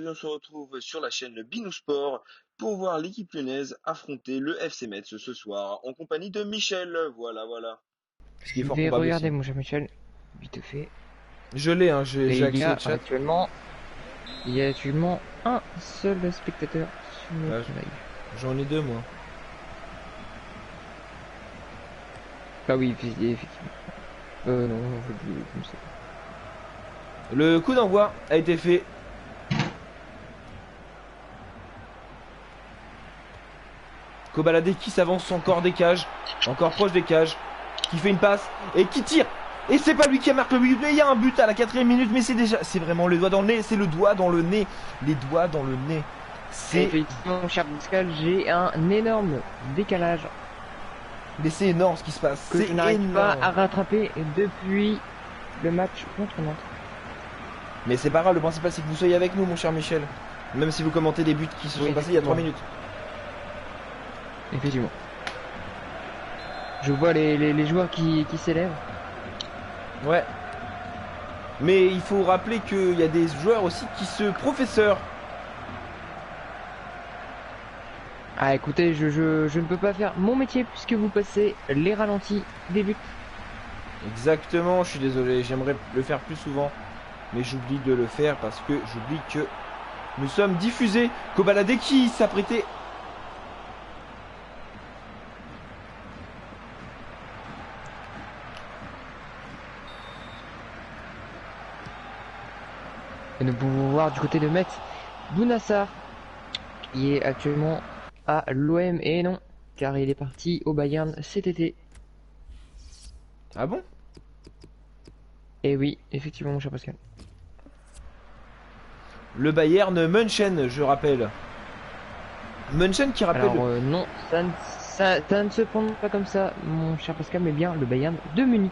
on se retrouve sur la chaîne Binou Sport pour voir l'équipe lyonnaise affronter le FC Metz ce soir en compagnie de Michel. Voilà, voilà. Ce qui est Je fort vais probable regarder aussi. mon cher Michel, vite fait. Je l'ai, hein, Et j'ai accès au chat. il y a actuellement un seul spectateur sur Ouais, notre live. J'en ai deux, moi. Ah oui, effectivement. Non, comme ça. Le coup d'envoi a été fait. Kobalade qui s'avance encore des cages, encore proche des cages, qui fait une passe et qui tire. Et c'est pas lui qui a marqué le but, mais il y a un but à la 4ème minute, mais c'est vraiment le doigt dans le nez, c'est le doigt dans le nez, les doigts dans le nez. C'est Effectivement, mon cher Pascal, j'ai un énorme décalage mais c'est énorme ce qui se passe, que c'est je n'arrive pas énorme. à rattraper depuis le match contre Nantes. Mais c'est pas grave, le principal c'est que vous soyez avec nous, mon cher Michel. Même si vous commentez des buts qui se Oui, sont passés il y a 3 minutes. Effectivement. Je vois les joueurs qui s'élèvent. Ouais. Mais il faut rappeler qu'il y a des joueurs aussi qui se professeurs. Ah écoutez, je ne peux pas faire mon métier puisque vous passez les ralentis des buts. Exactement, je suis désolé, j'aimerais le faire plus souvent. Mais j'oublie de le faire parce que j'oublie que nous sommes diffusés. Kobalade qui s'apprêtait. Et nous pouvons voir du côté de Metz, Bounassar, qui est actuellement à l'OM, et non, car il est parti au Bayern cet été. Ah bon? Et oui, effectivement, mon cher Pascal. Le Bayern München, je rappelle. München qui rappelle. Alors non, ça ne se prononce pas comme ça, mon cher Pascal, mais bien le Bayern de Munich.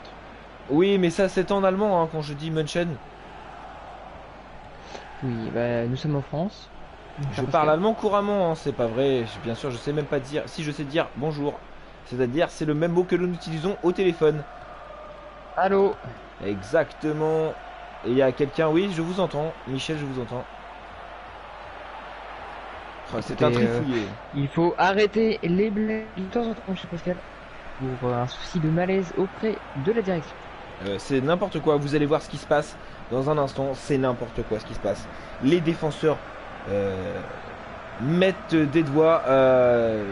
Oui, mais ça c'est en allemand hein, quand je dis München. Oui, bah, nous sommes en France. mon Je cher parle Pascal. allemand couramment, hein, c'est pas vrai. Bien sûr, je sais même pas dire. Si je sais dire bonjour, c'est-à-dire c'est le même mot que nous utilisons au téléphone. Allô. Exactement. Et il y a quelqu'un, oui, je vous entends. Michel, je vous entends. Oh, c'est un Écoutez, trifouillé. Il faut arrêter les blagues de temps en temps, mon cher Pascal, pour un souci de malaise auprès de la direction. C'est n'importe quoi. Vous allez voir ce qui se passe dans un instant. C'est n'importe quoi ce qui se passe. Les défenseurs mettent des doigts. Je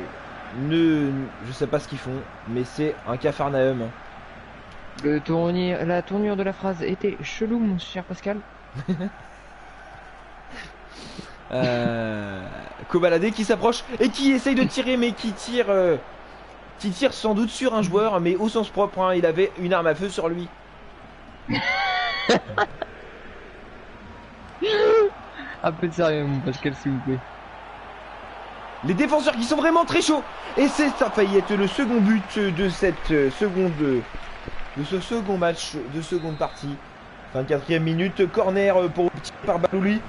sais pas ce qu'ils font, mais c'est un capharnaüm. La tournure de la phrase était chelou, mon cher Pascal. Kobalade qui s'approche et qui essaye de tirer, mais qui tire sans doute sur un joueur, mais au sens propre. Hein, il avait une arme à feu sur lui. Un peu de sérieux, mon Pascal, s'il vous plaît. Les défenseurs qui sont vraiment très chauds. Et ça a failli être le second but de cette de ce second match, de seconde partie. 24ème minute, corner pour petit par Balouli.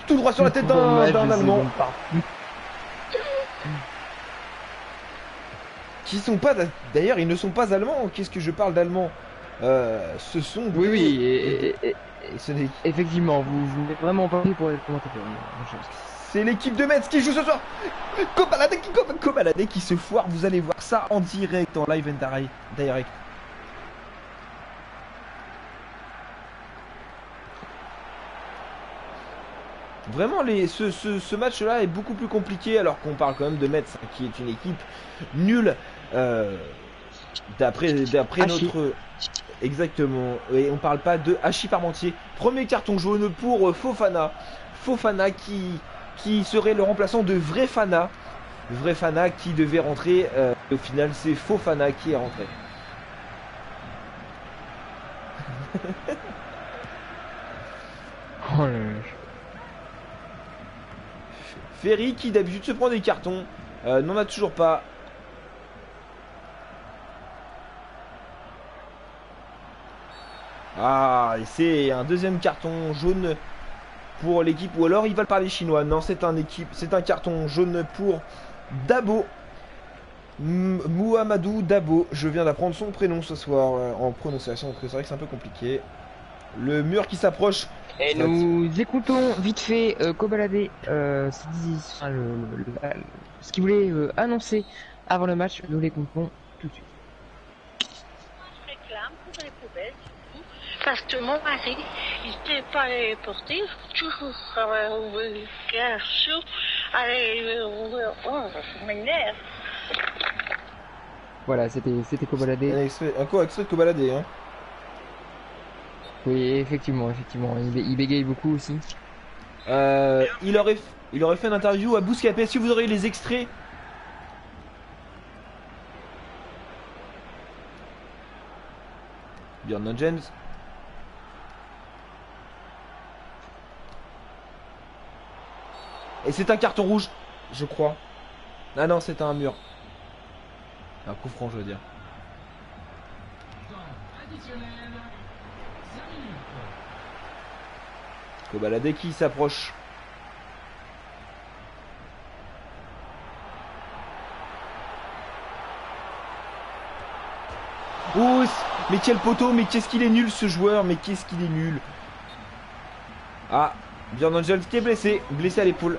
Tout droit sur la tête d'un Allemand. Qui sont pas d'ailleurs ils ne sont pas allemands. Qu'est-ce que je parle d'allemand? Ce sont Oui, oui, et ce n'est- effectivement, vous n'êtes vraiment pas pris pour être commentateur, mon cher Pascal. c'est l'équipe de Metz qui joue ce soir. Kobalade qui se foire. Vous allez voir ça en direct, en live and direct. Vraiment, ce match-là est beaucoup plus compliqué alors qu'on parle quand même de Metz, hein, qui est une équipe nulle d'après notre... Exactement, et on parle pas de Hachi Parmentier. Premier carton jaune pour Fofana. Fofana qui serait le remplaçant de Vrefana. Vrefana qui devait rentrer, au final c'est Fofana qui est rentré. Oh là là. Ferry qui d'habitude se prend des cartons, n'en a toujours pas. Ah, et c'est un deuxième carton jaune pour l'équipe, ou alors ils veulent parler chinois. Non, c'est un carton jaune pour Dabo. Mouhamadou Dabo. Je viens d'apprendre son prénom ce soir en prononciation, donc c'est vrai que c'est un peu compliqué. Le mur qui s'approche. Et nous écoutons vite fait Kobalade ce qu'il voulait annoncer avant le match. Nous l'écoutons tout de suite. Je réclame pour les poubelles, surtout, parce que mon mari, il ne sait pas les porter. Toujours ça m'énerve. Voilà, c'était Kobalade. Un coup extrait de Kobalade, hein. Oui, effectivement. Il bégaye beaucoup aussi. Il aurait fait une interview à Bouscapé. Si vous auriez les extraits. Bjorn James. Et c'est un carton rouge, je crois. Ah non, c'est un mur. Un coup franc, je veux dire. Kobalade qui s'approche. Oh, mais quel poteau, mais qu'est-ce qu'il est nul ce joueur, mais qu'est-ce qu'il est nul. Ah, Bjorn Angel qui est blessé à l'épaule.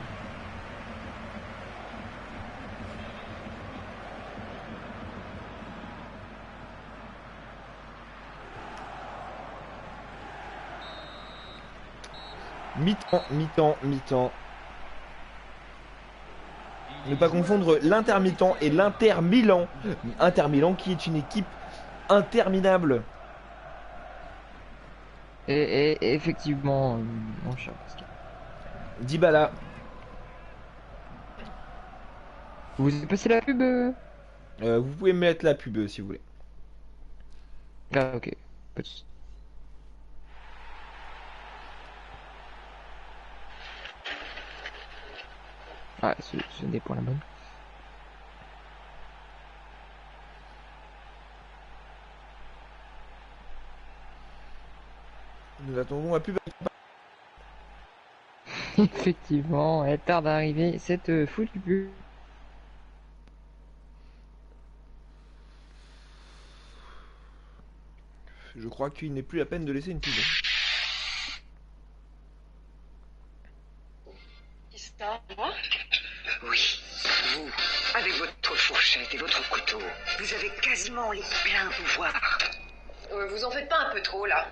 Mi-temps. Ne pas confondre l'Inter-mi-temps et l'Inter-Milan. Inter-Milan qui est une équipe interminable. Et effectivement, mon cher Pascal. Dybala. Vous avez passé la pub Vous pouvez mettre la pub si vous voulez. Ah ok. Pas de souci. Ah, ce n'est pas la bonne. Nous attendons la pub. Effectivement, elle tarde à arriver cette foutue pub. Je crois qu'il n'est plus la peine de laisser une pub. Ça, moi? Oui, vous, avec votre fourchette et votre couteau, vous avez quasiment les pleins pouvoirs. Vous en faites pas un peu trop, là?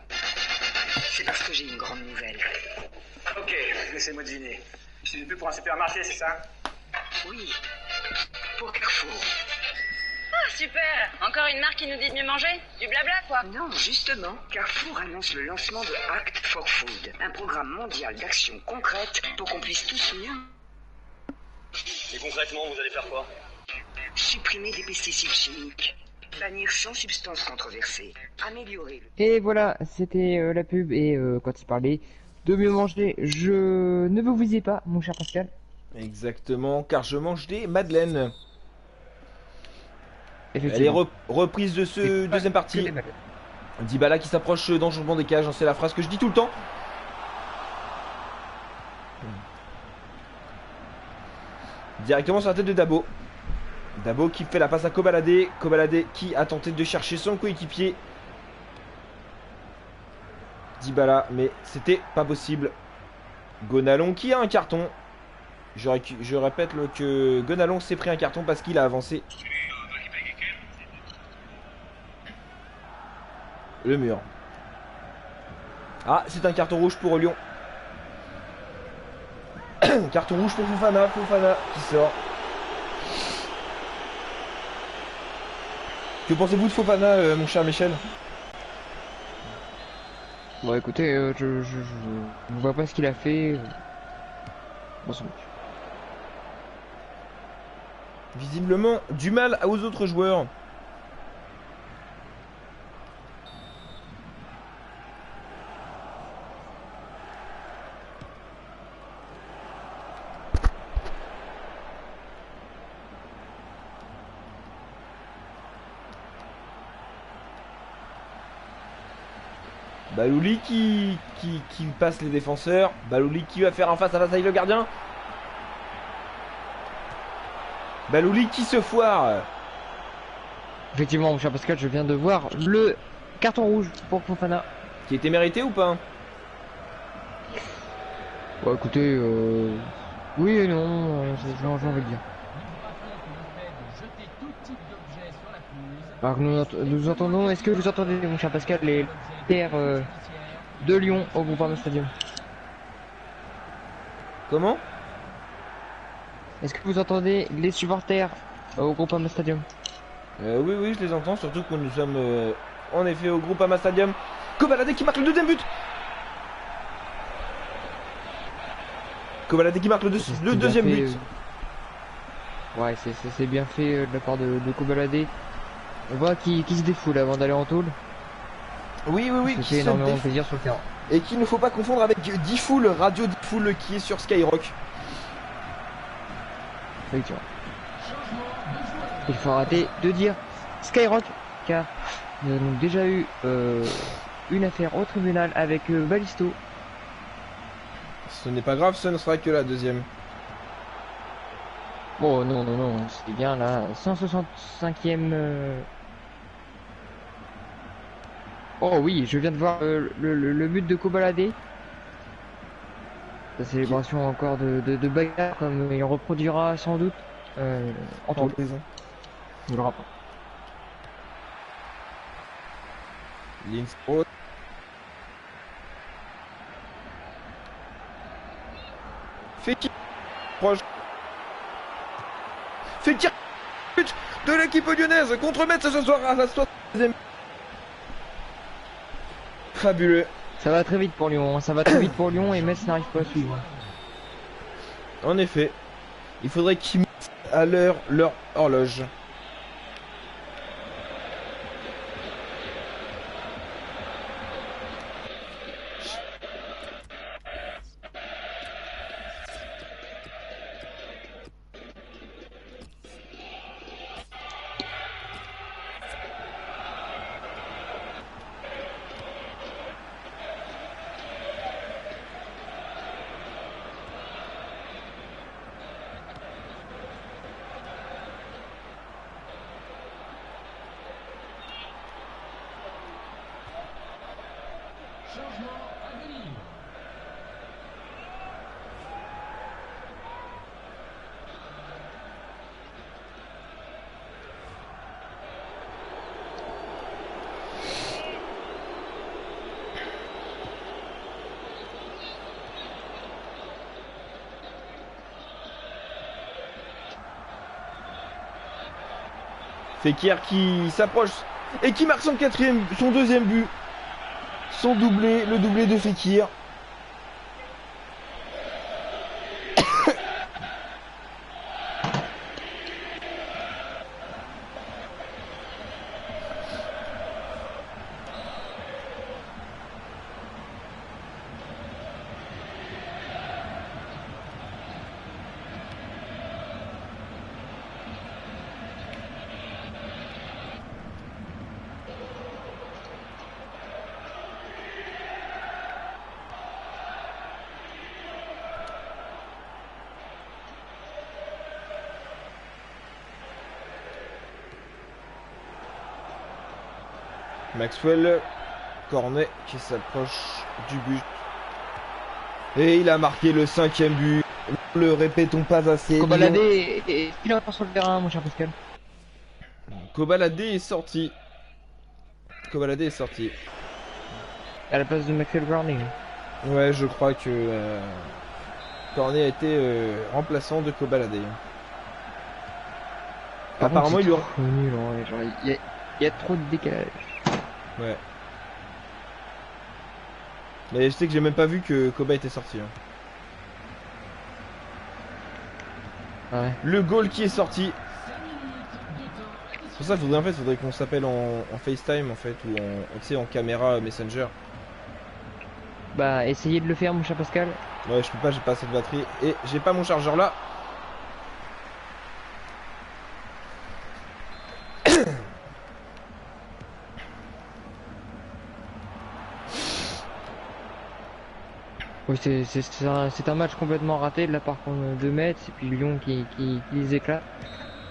C'est parce que j'ai une grande nouvelle. Ok, laissez-moi deviner. C'est une pub pour un supermarché, c'est ça? Oui, pour Carrefour. Ah, super! Encore une marque qui nous dit de mieux manger? Du blabla, quoi! Non, justement, Carrefour annonce le lancement de Act for Food, un programme mondial d'action concrète pour qu'on puisse tous mieux... Et concrètement, vous allez faire quoi? Supprimer des pesticides chimiques, bannir 100 substances controversées, améliorer... Et voilà, c'était la pub. Et quand il parlait de mieux manger, je ne vous visez pas, mon cher Pascal. Exactement, car je mange des madeleines. Elle est Effectivement. reprise de ce deuxième partie. Dybala qui s'approche dangereusement des cages, c'est la phrase que je dis tout le temps. Directement sur la tête de Dabo. Dabo qui fait la passe à Kobalade. Kobalade qui a tenté de chercher son coéquipier. Dybala, mais c'était pas possible. Gonalon qui a un carton. Je répète que Gonalon s'est pris un carton parce qu'il a avancé. Le mur. Ah, c'est un carton rouge pour Lyon. Carton rouge pour Fofana qui sort. Que pensez-vous de Fofana, mon cher Michel? Bon, écoutez, je ne vois pas ce qu'il a fait. Bon, c'est bon. Visiblement, du mal aux autres joueurs. Balouli qui passe les défenseurs. Balouli qui va faire un face à face avec le gardien. Balouli qui se foire. Effectivement, mon cher Pascal, je viens de voir le carton rouge pour Fofana. Qui était mérité ou pas? Bon, écoutez, oui et non, j'ai envie de dire. Alors que nous entendons, est-ce que vous entendez, mon cher Pascal, les terres de Lyon au Groupama Stadium? Comment? Est-ce que vous entendez les supporters au Groupama Stadium? Oui, oui, je les entends, surtout que nous sommes en effet au Groupama Stadium. Kobalade qui marque le deuxième but. Kobalade qui marque le deuxième but. Ouais, c'est bien fait de la part de Kobalade. On voit qu'il se défoule avant d'aller en tôle. Oui, oui, oui. Ça fait énormément plaisir sur le terrain. Et qu'il ne faut pas confondre avec Diffoul, Radio Diffoul qui est sur Skyrock. Effectivement. Il faut arrêter de dire Skyrock, car nous avons déjà eu une affaire au tribunal avec Balisto. Ce n'est pas grave, ce ne sera que la deuxième. Oh non, non, non, c'est bien la 165e... Oh oui, je viens de voir le but de Kobalade. La célébration encore de bagarre, comme il reproduira sans doute en temps prison. On le rappelle. Linspro. Fekir proche. Fekir but de l'équipe lyonnaise contre Metz ce soir à la 60e. Fabuleux. Ça va très vite pour Lyon, ça va très vite pour Lyon et Metz n'arrive pas à suivre. En effet, il faudrait qu'ils mettent à l'heure leur horloge. Fekir qui s'approche et qui marque son deuxième but. Son doublé, le doublé de Fekir. Maxwell, Cornet qui s'approche du but. Et il a marqué le 5e but. Ne le répétons pas assez. Kobalade il est encore sur le terrain, mon cher Pascal. Kobalade est sorti. Kobalade est sorti. À la place de Maxwell Cornet. Ouais, je crois que Cornet a été remplaçant de Kobalade. Apparemment, il lui aura... nul, ouais, genre, il y a trop de décalage. Ouais. Mais je sais que j'ai même pas vu que Koba était sorti. Hein. Ouais. Le goal qui est sorti. C'est pour ça qu'il faudrait qu'on s'appelle en FaceTime en fait ou en caméra Messenger. Bah essayez de le faire, mon cher Pascal. Ouais, je peux pas, j'ai pas assez de batterie et j'ai pas mon chargeur là. Oui, c'est un match complètement raté de la part de Metz et puis Lyon qui les éclate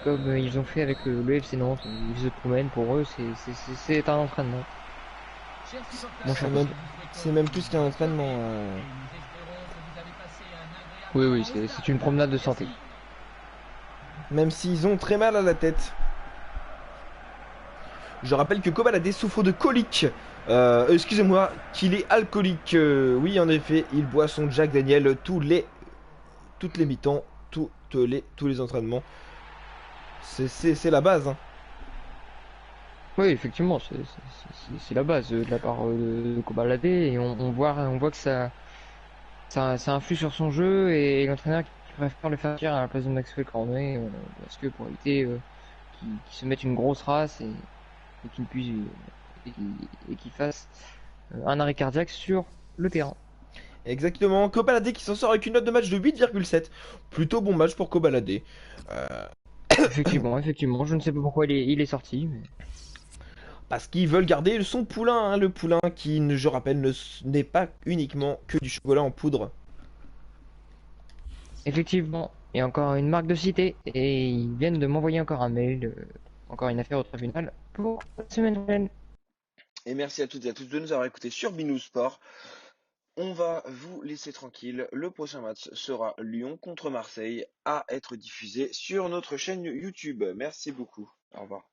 comme ils ont fait avec le FC Nantes. Ils se promènent, pour eux c'est un entraînement. Mon cher. C'est même plus qu'un entraînement. Oui, c'est une promenade de santé. Même s'ils ont très mal à la tête. Je rappelle que Kobalade souffre de colique. Excusez-moi, qu'il est alcoolique. Oui, en effet, il boit son Jack Daniel toutes les mi-temps, tous les entraînements. C'est la base. Hein. Oui, effectivement, c'est la base de la part de Kobalade et on voit que ça influe sur son jeu et l'entraîneur qui préfère le faire tirer à la place de Maxwell Cornet parce que pour éviter qu'il se mette une grosse race et qu'il puisse et qu'il fasse un arrêt cardiaque sur le terrain. Exactement. Kobalade qui s'en sort avec une note de match de 8,7. Plutôt bon match pour Kobalade. Effectivement, je ne sais pas pourquoi il est sorti. Mais... Parce qu'ils veulent garder son poulain, hein, le poulain qui, je rappelle, n'est pas uniquement que du chocolat en poudre. Effectivement, il y a encore une marque de cité et ils viennent de m'envoyer encore un mail, encore une affaire au tribunal pour la semaine prochaine. Et merci à toutes et à tous de nous avoir écoutés sur Binous Sport. On va vous laisser tranquille. Le prochain match sera Lyon contre Marseille à être diffusé sur notre chaîne YouTube. Merci beaucoup. Au revoir.